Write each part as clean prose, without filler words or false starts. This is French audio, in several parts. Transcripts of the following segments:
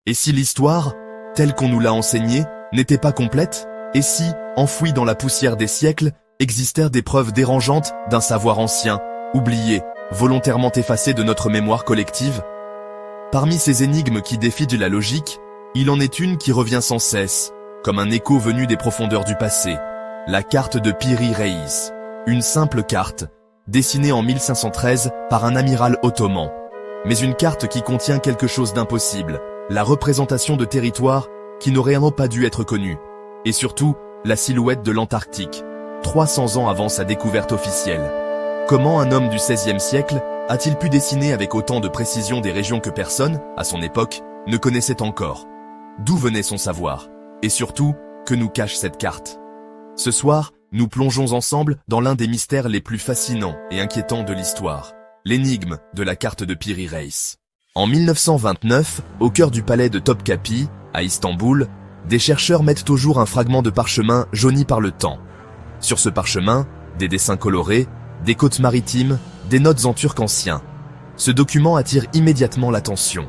Et si l'histoire, telle qu'on nous l'a enseignée, n'était pas complète? Et si, enfouies dans la poussière des siècles, existèrent des preuves dérangeantes d'un savoir ancien, oublié, volontairement effacé de notre mémoire collective? Parmi ces énigmes qui défient la logique, il en est une qui revient sans cesse, comme un écho venu des profondeurs du passé. La carte de Piri Reis. Une simple carte, dessinée en 1513 par un amiral ottoman. Mais une carte qui contient quelque chose d'impossible, la représentation de territoires qui n'auraient vraiment pas dû être connus. Et surtout, la silhouette de l'Antarctique, 300 ans avant sa découverte officielle. Comment un homme du XVIe siècle a-t-il pu dessiner avec autant de précision des régions que personne, à son époque, ne connaissait encore? D'où venait son savoir? Et surtout, que nous cache cette carte? Ce soir, nous plongeons ensemble dans l'un des mystères les plus fascinants et inquiétants de l'histoire, l'énigme de la carte de Piri Reis. En 1929, au cœur du palais de Topkapi, à Istanbul, des chercheurs mettent au jour un fragment de parchemin jauni par le temps. Sur ce parchemin, des dessins colorés, des côtes maritimes, des notes en turc ancien. Ce document attire immédiatement l'attention.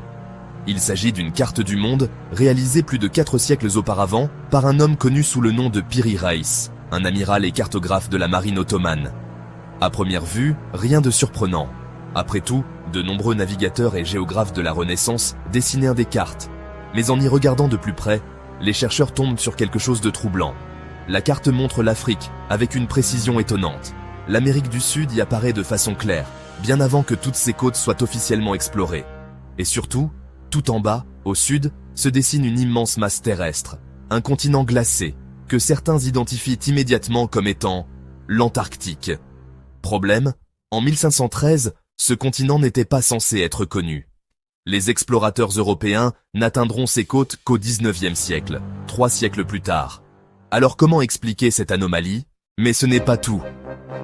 Il s'agit d'une carte du monde réalisée plus de 4 siècles auparavant par un homme connu sous le nom de Piri Reis, un amiral et cartographe de la marine ottomane. À première vue, rien de surprenant. Après tout, de nombreux navigateurs et géographes de la Renaissance dessinaient des cartes. Mais en y regardant de plus près, les chercheurs tombent sur quelque chose de troublant. La carte montre l'Afrique avec une précision étonnante. L'Amérique du Sud y apparaît de façon claire, bien avant que toutes ses côtes soient officiellement explorées. Et surtout, tout en bas, au sud, se dessine une immense masse terrestre, un continent glacé, que certains identifient immédiatement comme étant l'Antarctique. Problème, en 1513, ce continent n'était pas censé être connu. Les explorateurs européens n'atteindront ces côtes qu'au XIXe siècle, 3 siècles plus tard. Alors comment expliquer cette anomalie? Mais ce n'est pas tout.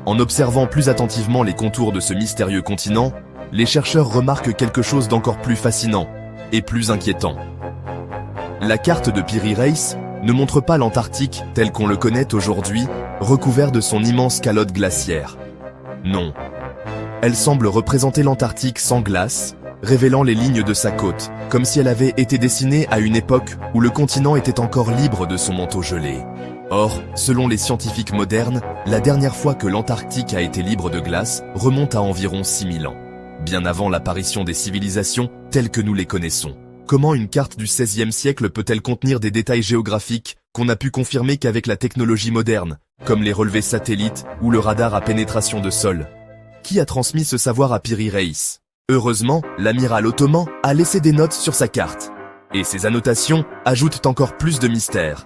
En observant plus attentivement les contours de ce mystérieux continent, les chercheurs remarquent quelque chose d'encore plus fascinant et plus inquiétant. La carte de Piri Reis ne montre pas l'Antarctique tel qu'on le connaît aujourd'hui, recouvert de son immense calotte glaciaire. Non. Elle semble représenter l'Antarctique sans glace, révélant les lignes de sa côte, comme si elle avait été dessinée à une époque où le continent était encore libre de son manteau gelé. Or, selon les scientifiques modernes, la dernière fois que l'Antarctique a été libre de glace remonte à environ 6000 ans, bien avant l'apparition des civilisations telles que nous les connaissons. Comment une carte du XVIe siècle peut-elle contenir des détails géographiques qu'on n'a pu confirmer qu'avec la technologie moderne, comme les relevés satellites ou le radar à pénétration de sol? Qui a transmis ce savoir à Piri Reis? Heureusement, l'amiral ottoman a laissé des notes sur sa carte. Et ces annotations ajoutent encore plus de mystère.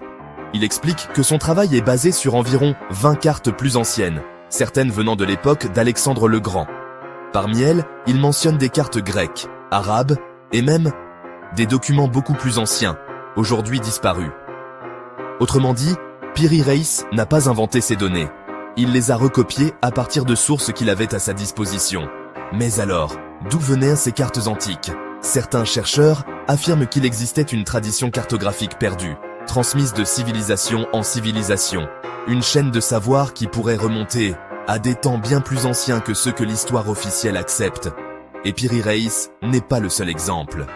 Il explique que son travail est basé sur environ 20 cartes plus anciennes, certaines venant de l'époque d'Alexandre le Grand. Parmi elles, il mentionne des cartes grecques, arabes, et même des documents beaucoup plus anciens, aujourd'hui disparus. Autrement dit, Piri Reis n'a pas inventé ces données. Il les a recopiées à partir de sources qu'il avait à sa disposition. Mais alors, d'où venaient ces cartes antiques? Certains chercheurs affirment qu'il existait une tradition cartographique perdue, transmise de civilisation en civilisation, une chaîne de savoir qui pourrait remonter à des temps bien plus anciens que ceux que l'histoire officielle accepte. Et Piri Reis n'est pas le seul exemple.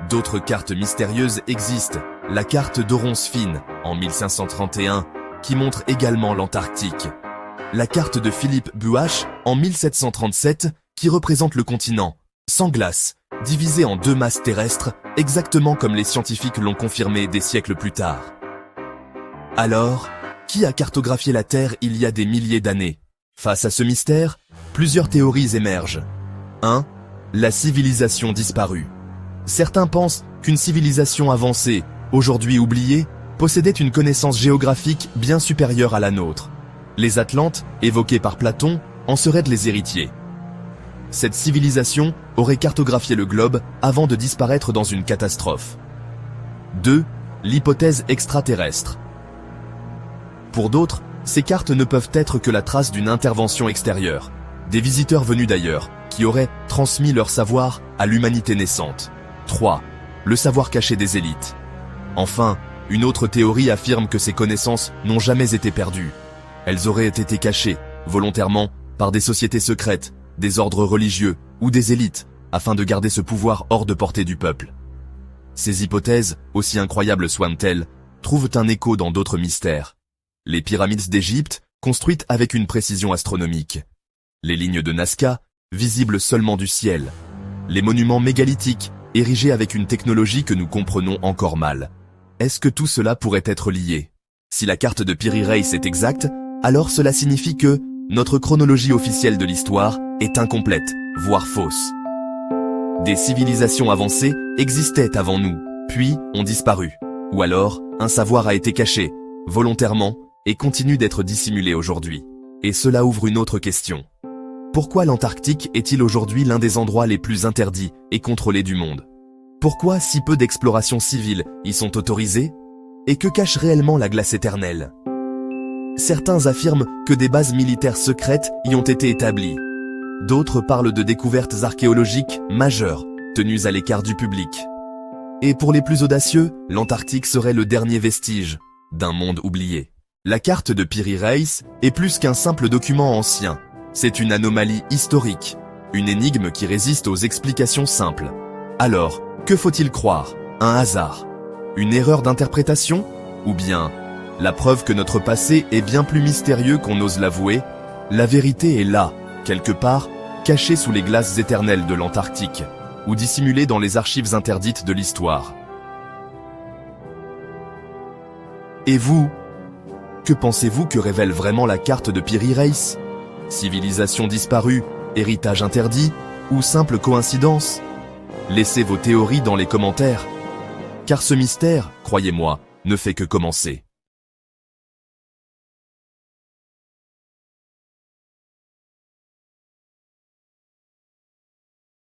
D'autres cartes mystérieuses existent, la carte d'Oronsfine, en 1531, qui montre également l'Antarctique. La carte de Philippe Buach, en 1737, qui représente le continent, sans glace, divisé en 2 masses terrestres, exactement comme les scientifiques l'ont confirmé des siècles plus tard. Alors, qui a cartographié la Terre il y a des milliers d'années? Face à ce mystère, plusieurs théories émergent. 1. La civilisation disparue. Certains pensent qu'une civilisation avancée, aujourd'hui oubliée, possédait une connaissance géographique bien supérieure à la nôtre. Les Atlantes, évoqués par Platon, en seraient les héritiers. Cette civilisation aurait cartographié le globe avant de disparaître dans une catastrophe. 2. L'hypothèse extraterrestre. Pour d'autres, ces cartes ne peuvent être que la trace d'une intervention extérieure, des visiteurs venus d'ailleurs, qui auraient transmis leur savoir à l'humanité naissante. 3. Le savoir caché des élites. Enfin, une autre théorie affirme que ces connaissances n'ont jamais été perdues. Elles auraient été cachées, volontairement, par des sociétés secrètes, des ordres religieux ou des élites, afin de garder ce pouvoir hors de portée du peuple. Ces hypothèses, aussi incroyables soient-elles, trouvent un écho dans d'autres mystères. Les pyramides d'Égypte, construites avec une précision astronomique. Les lignes de Nazca, visibles seulement du ciel. Les monuments mégalithiques, érigés avec une technologie que nous comprenons encore mal. Est-ce que tout cela pourrait être lié? Si la carte de Piri Reis est exacte, alors cela signifie que notre chronologie officielle de l'histoire est incomplète, voire fausse. Des civilisations avancées existaient avant nous, puis ont disparu. Ou alors, un savoir a été caché, volontairement, et continue d'être dissimulé aujourd'hui. Et cela ouvre une autre question. Pourquoi l'Antarctique est-il aujourd'hui l'un des endroits les plus interdits et contrôlés du monde? Pourquoi si peu d'explorations civiles y sont autorisées? Et que cache réellement la glace éternelle? Certains affirment que des bases militaires secrètes y ont été établies. D'autres parlent de découvertes archéologiques majeures, tenues à l'écart du public. Et pour les plus audacieux, l'Antarctique serait le dernier vestige d'un monde oublié. La carte de Piri Reis est plus qu'un simple document ancien. C'est une anomalie historique, une énigme qui résiste aux explications simples. Alors, que faut-il croire? Un hasard? Une erreur d'interprétation? Ou bien, la preuve que notre passé est bien plus mystérieux qu'on ose l'avouer? La vérité est là, quelque part, cachée sous les glaces éternelles de l'Antarctique, ou dissimulée dans les archives interdites de l'histoire. Et vous? Que pensez-vous que révèle vraiment la carte de Piri Reis? Civilisation disparue, héritage interdit, ou simple coïncidence? Laissez vos théories dans les commentaires. Car ce mystère, croyez-moi, ne fait que commencer.